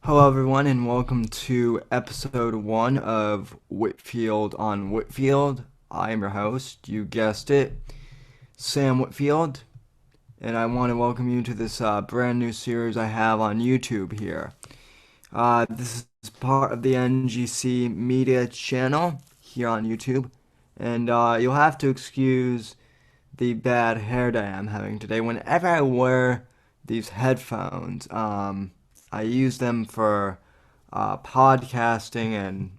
Hello, everyone, and welcome to episode one of Whitfield on Whitfield. I am your host, you guessed it, Sam Whitfield, and I want to welcome you to this brand new series I have on YouTube here. This is part of the NGC Media channel here on YouTube, and you'll have to excuse the bad hair day I'm having today. Whenever I wear these headphones, I use them for podcasting and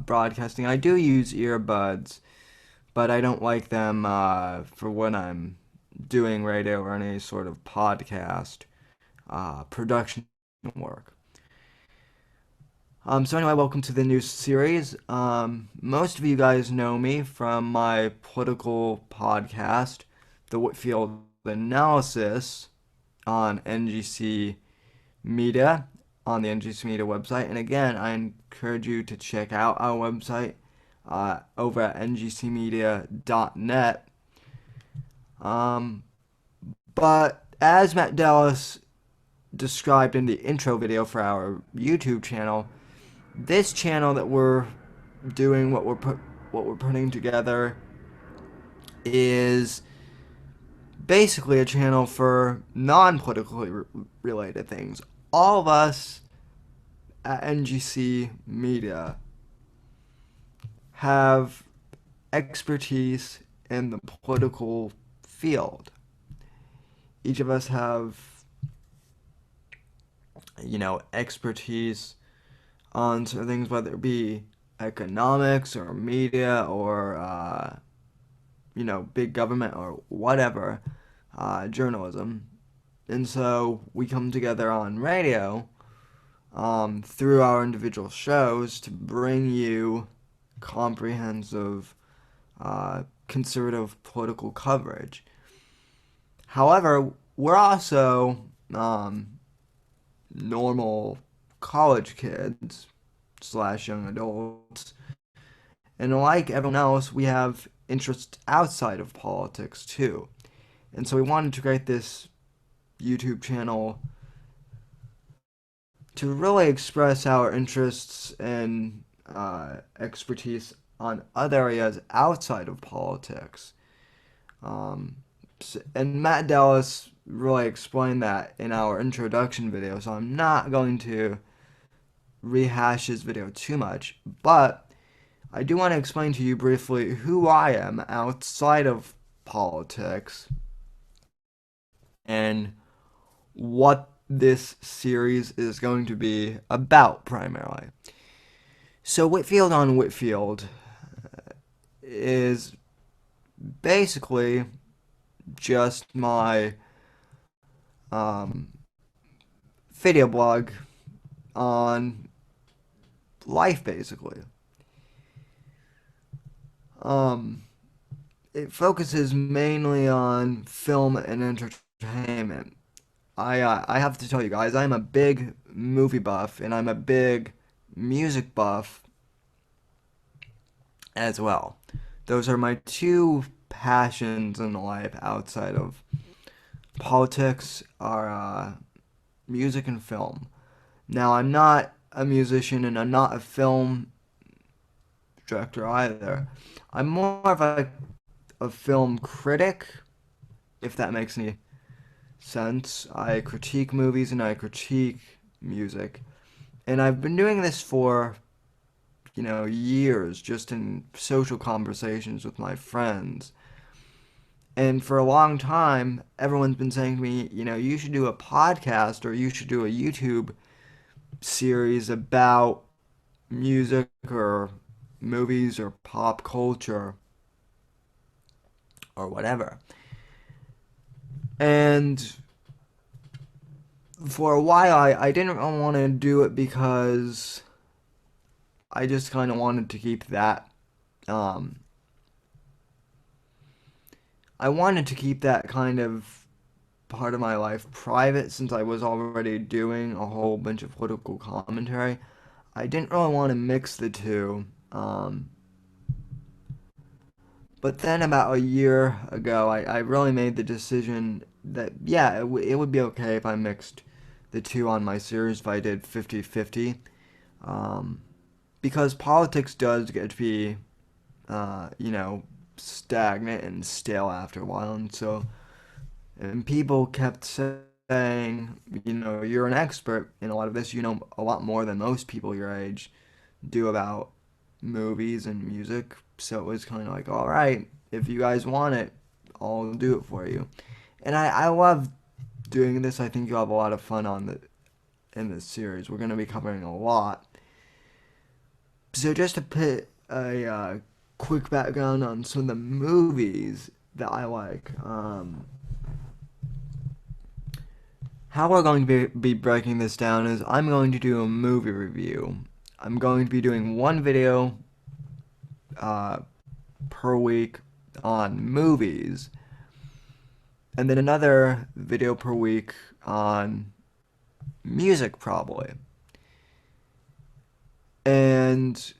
broadcasting. I do use earbuds, but I don't like them for when I'm doing radio or any sort of podcast production work. So anyway, welcome to the new series. Most of you guys know me from my political podcast, The Whitfield Analysis, on NGC Media, on the NGC Media website. And again, I encourage you to check out our website over at ngcmedia.net. But as Matt Dallas described in the intro video for our YouTube channel, this channel that we're doing, what we're putting together, is basically a channel for non-politically related things. All of us at NGC Media have expertise in the political field. Each of us have, expertise on certain things, whether it be economics or media or, big government or whatever, journalism. And so we come together on radio through our individual shows to bring you comprehensive, conservative political coverage. However, we're also normal college kids slash young adults, and like everyone else, we have interests outside of politics too. And so we wanted to create this YouTube channel to really express our interests and expertise on other areas outside of politics. And Matt Dallas really explained that in our introduction video, so I'm not going to rehash his video too much, but I do want to explain to you briefly who I am outside of politics and what this series is going to be about primarily. So Whitfield on Whitfield is basically just my video blog on life, basically. It focuses mainly on film and entertainment. I have to tell you guys, I'm a big movie buff and I'm a big music buff as well. Those are my two passions in life outside of politics are music and film. Now, I'm not a musician and I'm not a film director either. I'm more of a film critic, if that makes any sense. I critique movies and I critique music. And I've been doing this for, years, just in social conversations with my friends. And for a long time, everyone's been saying to me, you should do a podcast or you should do a YouTube series about music or movies or pop culture or whatever. And for a while, I didn't really want to do it because I just kind of wanted to keep that. I wanted to keep that kind of part of my life private since I was already doing a whole bunch of political commentary. I didn't really want to mix the two. But then about a year ago, I really made the decision that, yeah, it would be okay if I mixed the two on my series if I did 50-50. Um, because politics does get to be, you know, stagnant and stale after a while. And people kept saying, you know, you're an expert in a lot of this. You know a lot more than most people your age do about movies and music. So it was kind of like, all right, if you guys want it, I'll do it for you. And I love doing this. I think you'll have a lot of fun in this series. We're going to be covering a lot. So just to put a quick background on some of the movies that I like. How we're going to be breaking this down is I'm going to do a movie review. I'm going to be doing one video uh, per week on movies, and then another video per week on music, probably. And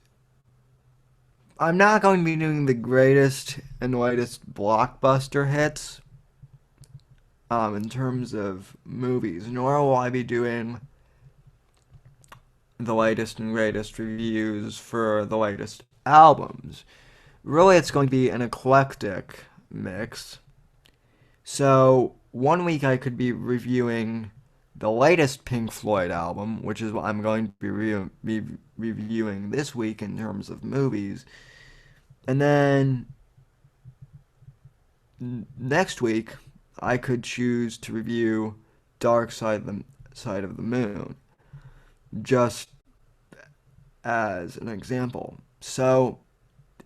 I'm not going to be doing the greatest and latest blockbuster hits in terms of movies, nor will I be doing the latest and greatest reviews for the latest albums. Really, it's going to be an eclectic mix. So, one week I could be reviewing the latest Pink Floyd album, which is what I'm going to be reviewing this week in terms of movies. And then next week, I could choose to review Dark Side of the Moon, just as an example. So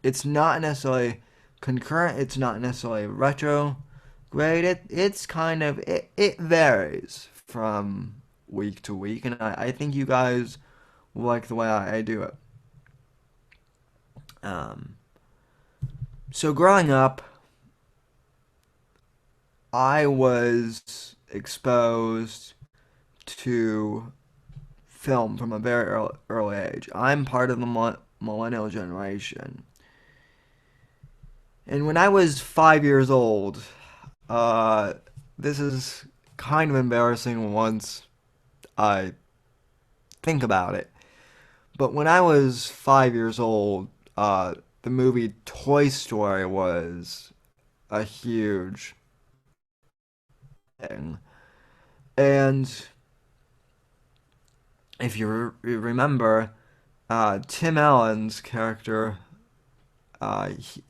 it's not necessarily concurrent. It's not necessarily retrograde. It's kind of it varies from week to week, and I think you guys will like the way I do it. Um, so growing up, I was exposed to film from a very early age. I'm part of the millennial generation. And when I was 5 years old, uh, this is kind of embarrassing once I think about it. But when I was 5 years old, the movie Toy Story was a huge thing. And if you remember, Tim Allen's character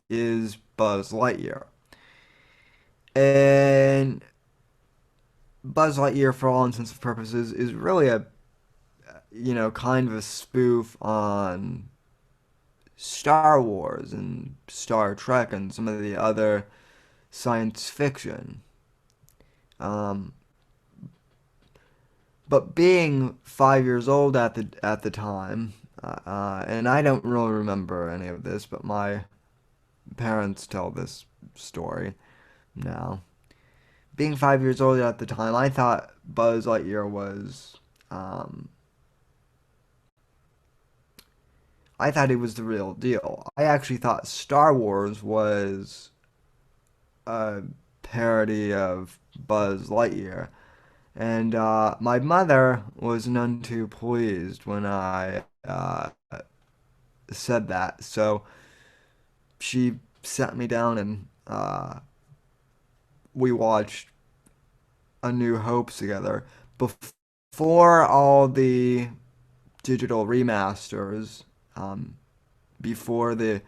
is Buzz Lightyear. And Buzz Lightyear, for all intents and purposes, is really a, you know, kind of a spoof on Star Wars and Star Trek and some of the other science fiction. Um, but being 5 years old at the time, and I don't really remember any of this, but my parents tell this story now. Being 5 years old at the time, I thought Buzz Lightyear was, I thought he was the real deal. I actually thought Star Wars was a parody of Buzz Lightyear. And my mother was none too pleased when I said that. So she sat me down and we watched A New Hope together before all the digital remasters, before the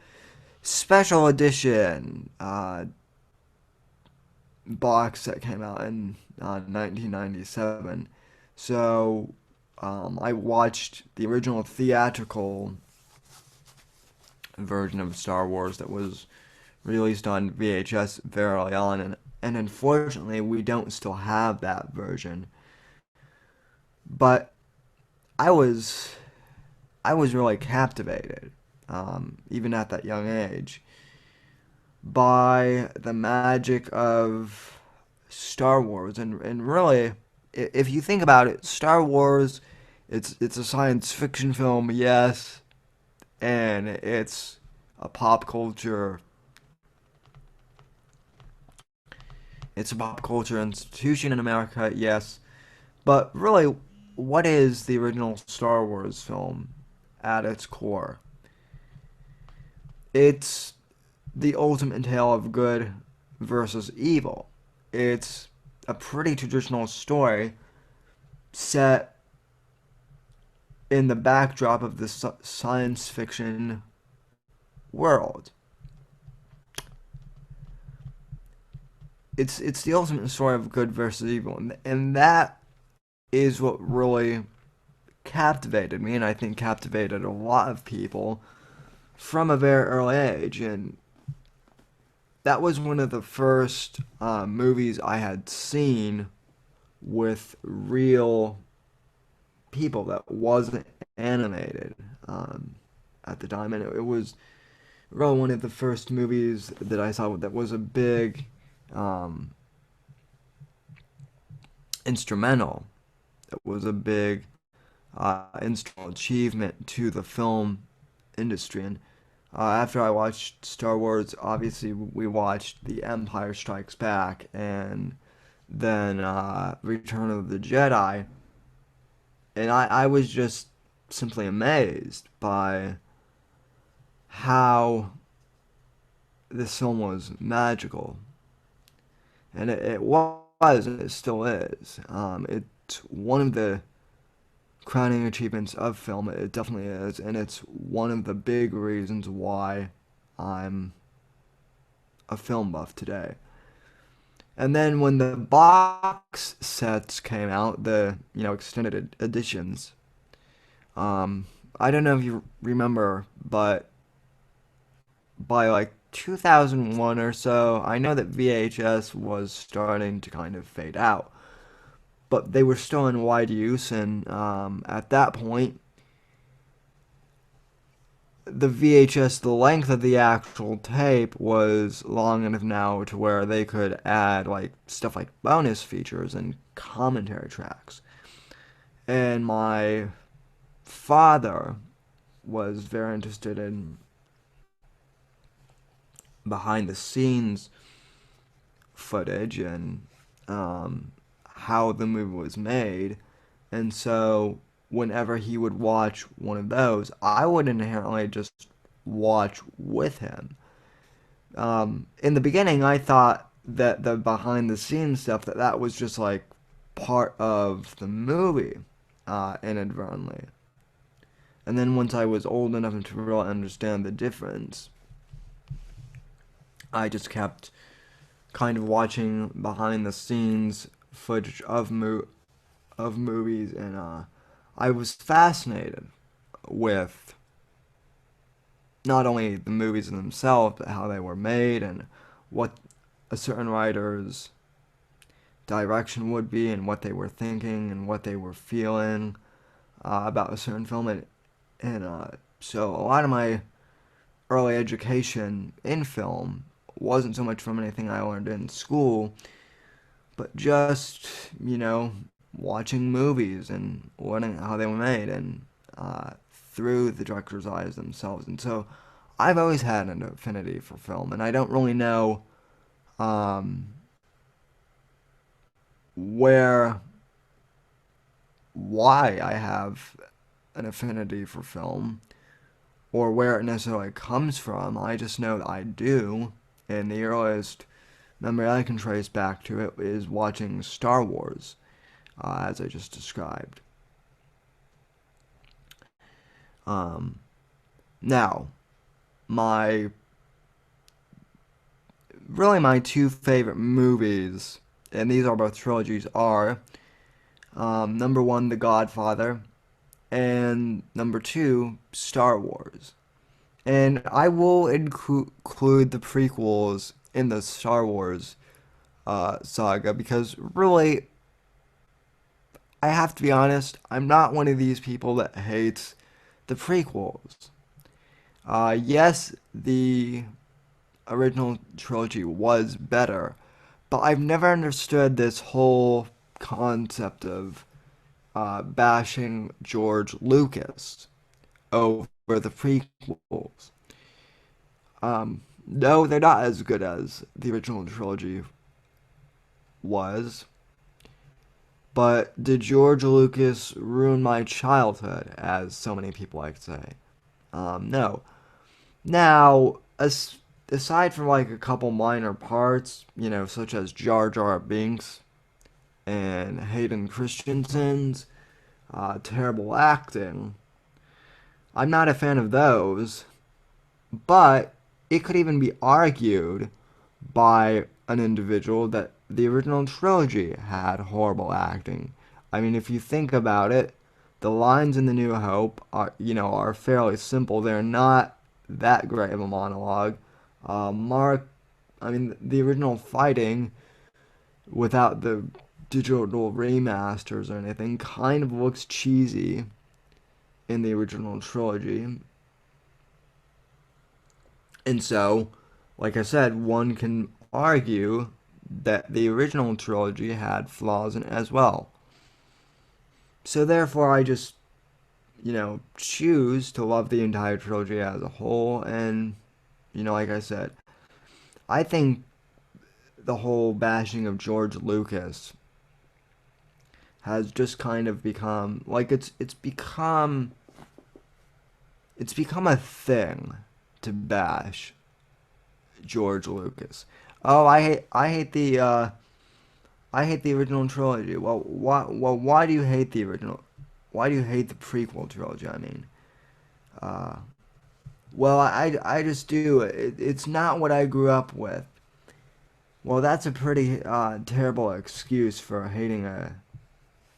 special edition box that came out in 1997. So I watched the original theatrical version of Star Wars that was released on VHS very early on, and unfortunately we don't still have that version. But I was I was really captivated, even at that young age, by the magic of Star Wars. And really, if you think about it, Star Wars, it's a science fiction film, yes, and it's a pop culture institution in America, yes, But really, what is the original Star Wars film at its core? It's the ultimate tale of good versus evil. It's a pretty traditional story set in the backdrop of the science fiction world. It's the ultimate story of good versus evil, and that is what really captivated me, and I think captivated a lot of people from a very early age. And that was one of the first movies I had seen with real people that wasn't animated at the time, and it was really one of the first movies that I saw that was a big um, instrumental. It was a big instrumental achievement to the film industry. And after I watched Star Wars, obviously we watched The Empire Strikes Back and then Return of the Jedi. And I was just simply amazed by how this film was magical. And it was, and it still is. It's one of the crowning achievements of film. It definitely is. And it's one of the big reasons why I'm a film buff today. And then when the box sets came out, the extended editions, I don't know if you remember, but by like 2001 or so, I know that VHS was starting to kind of fade out, but they were still in wide use, and at that point, the VHS, the length of the actual tape was long enough now to where they could add like stuff like bonus features and commentary tracks. And my father was very interested in behind the scenes footage and how the movie was made. And so whenever he would watch one of those, I would inherently just watch with him. In the beginning, I thought that the behind the scenes stuff that was just like part of the movie, inadvertently. And then once I was old enough to really understand the difference, I just kept kind of watching behind the scenes footage of movies, and I was fascinated with not only the movies themselves, but how they were made and what a certain writer's direction would be, and what they were thinking and what they were feeling about a certain film. And so a lot of my early education in film wasn't so much from anything I learned in school, but just, watching movies and learning how they were made, and through the director's eyes themselves. And so I've always had an affinity for film, and I don't really know um, where, why I have an affinity for film, or where it necessarily comes from. I just know that I do, and the earliest memory I can trace back to it is watching Star Wars, as I just described. Um, Now, my my two favorite movies, and these are both trilogies, are number one, The Godfather, and number two, Star Wars. And I will include the prequels in the Star Wars saga because really, I have to be honest, I'm not one of these people that hates the prequels. Yes, the original trilogy was better, but I've never understood this whole concept of bashing George Lucas over the prequels. No, they're not as good as the original trilogy was, But did George Lucas ruin my childhood, as so many people like to say? No. Now, aside from like a couple minor parts, such as Jar Jar Binks and Hayden Christensen's terrible acting, I'm not a fan of those. But it could even be argued by an individual that the original trilogy had horrible acting. I mean, if you think about it, the lines in The New Hope are fairly simple. They're not that great of a monologue. Mark, I mean, the original fighting without the digital remasters or anything kind of looks cheesy in the original trilogy. And so, like I said, one can argue that the original trilogy had flaws in it as well. So therefore, I just, choose to love the entire trilogy as a whole. And, like I said, I think the whole bashing of George Lucas has just kind of become like it's become a thing to bash George Lucas. Oh, I hate the original trilogy. Why do you hate the original? Why do you hate the prequel trilogy? I mean, uh, well, I just do. It's not what I grew up with. Well, that's a pretty terrible excuse for hating a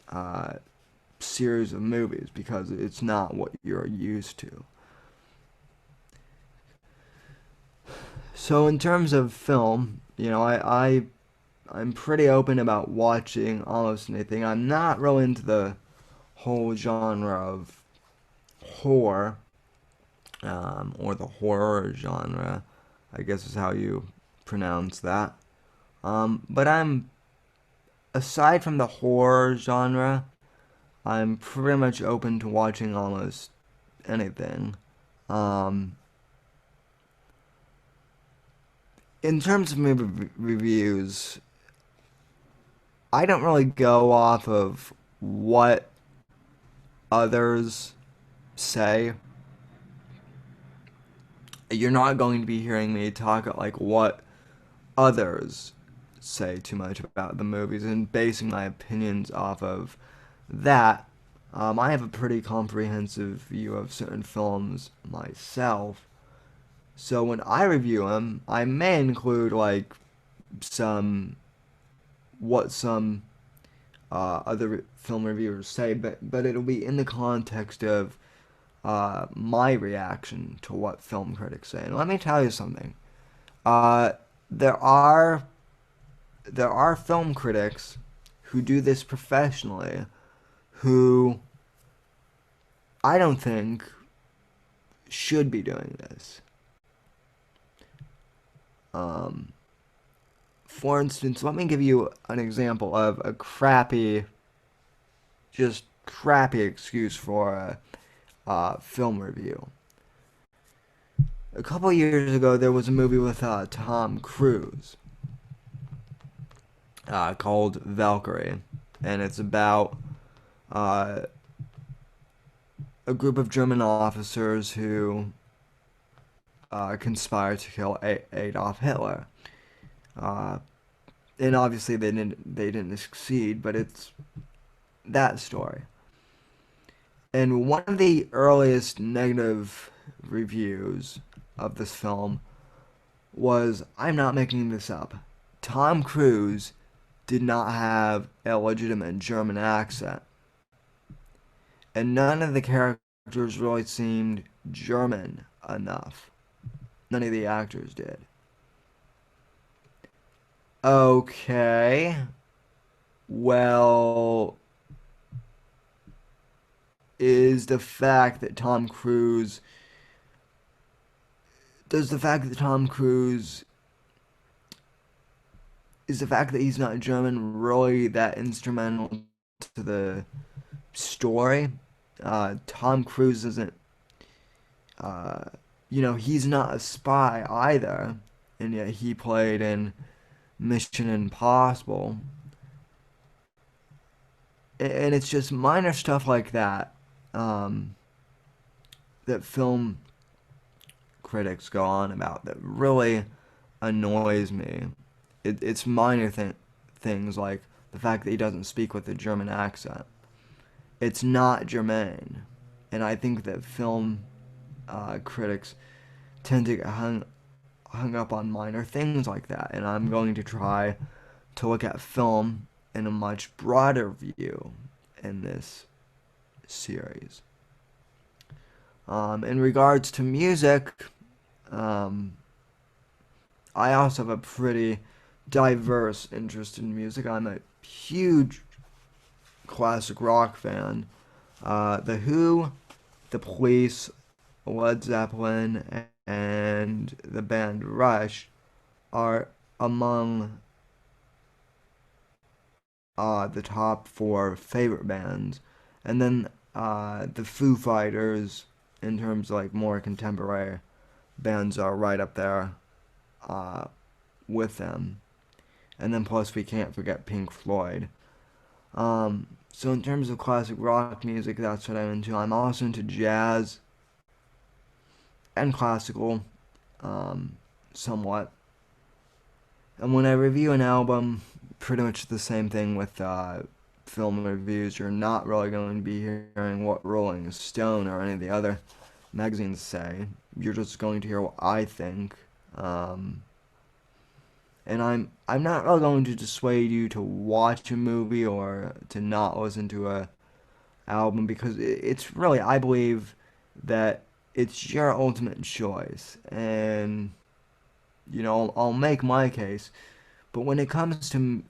uh, series of movies because it's not what you're used to. So in terms of film, I'm pretty open about watching almost anything. I'm not really into the whole genre of horror, or the horror genre, I guess is how you pronounce that. But aside from the horror genre, I'm pretty much open to watching almost anything. Um, in terms of movie reviews, I don't really go off of what others say. You're not going to be hearing me talk like what others say too much about the movies and basing my opinions off of that. I have a pretty comprehensive view of certain films myself. So when I review them, I may include like some some other film reviewers say, but it'll be in the context of my reaction to what film critics say. And let me tell you something. Uh, there are there are film critics who do this professionally, who I don't think should be doing this. Um, for instance, let me give you an example of a just crappy excuse for a film review. A couple years ago, there was a movie with Tom Cruise called Valkyrie, and it's about uh, a group of German officers who conspire to kill Adolf Hitler. Uh, and obviously they didn't succeed, but it's that story. And one of the earliest negative reviews of this film was, I'm not making this up, Tom Cruise did not have a legitimate German accent. And none of the characters really seemed German enough. None of the actors did. Okay. Well, is the fact that Tom Cruise does the fact that Tom Cruise is the fact that he's not German really that instrumental to the story? Tom Cruise isn't, uh, he's not a spy either, and yet he played in Mission Impossible. And it's just minor stuff like that um, that film critics go on about that really annoys me. It's minor things like the fact that he doesn't speak with a German accent. It's not germane, and I think that film critics tend to get hung up on minor things like that. And I'm going to try to look at film in a much broader view in this series. In regards to music, um, I also have a pretty diverse interest in music. I'm a huge classic rock fan. The Who, The Police, Led Zeppelin, and the band Rush are among the top four favorite bands. And then the Foo Fighters, in terms of like more contemporary bands, are right up there uh, with them. And then plus we can't forget Pink Floyd. So in terms of classic rock music, that's what I'm into. I'm also into jazz and classical, um, somewhat. And when I review an album, pretty much the same thing with film reviews. You're not really going to be hearing what Rolling Stone or any of the other magazines say. You're just going to hear what I think. And I'm not really going to dissuade you to watch a movie or to not listen to a album, because it's really, I believe that it's your ultimate choice. And I'll make my case, but when it comes to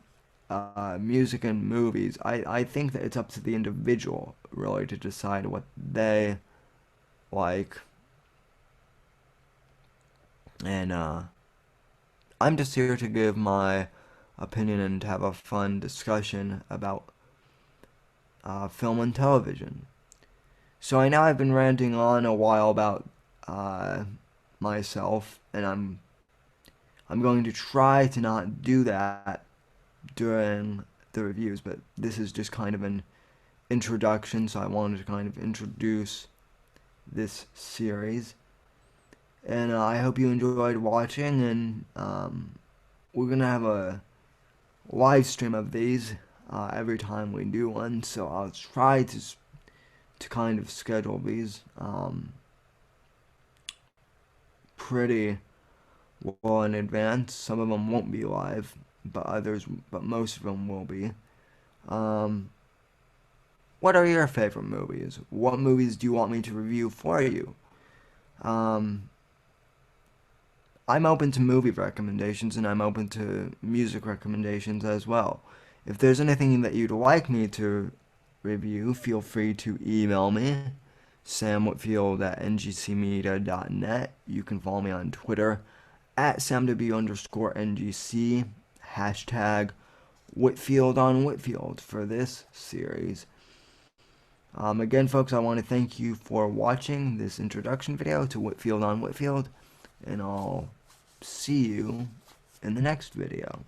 music and movies, I think that it's up to the individual really to decide what they like. And I'm just here to give my opinion and to have a fun discussion about film and television. So I know I've been ranting on a while about myself, and I'm going to try to not do that during the reviews, but this is just kind of an introduction, so I wanted to kind of introduce this series. And I hope you enjoyed watching, and we're going to have a live stream of these every time we do one, so I'll try to kind of schedule these pretty well in advance. Some of them won't be live, but most of them will be. Um, what are your favorite movies? What movies do you want me to review for you? Um, I'm open to movie recommendations, and I'm open to music recommendations as well. If there's anything that you'd like me to review, feel free to email me, samwhitfield@ngcmedia.net. You can follow me on Twitter at samw_ngc, hashtag Whitfield on Whitfield for this series. Again, folks, I want to thank you for watching this introduction video to Whitfield on Whitfield, and I'll see you in the next video.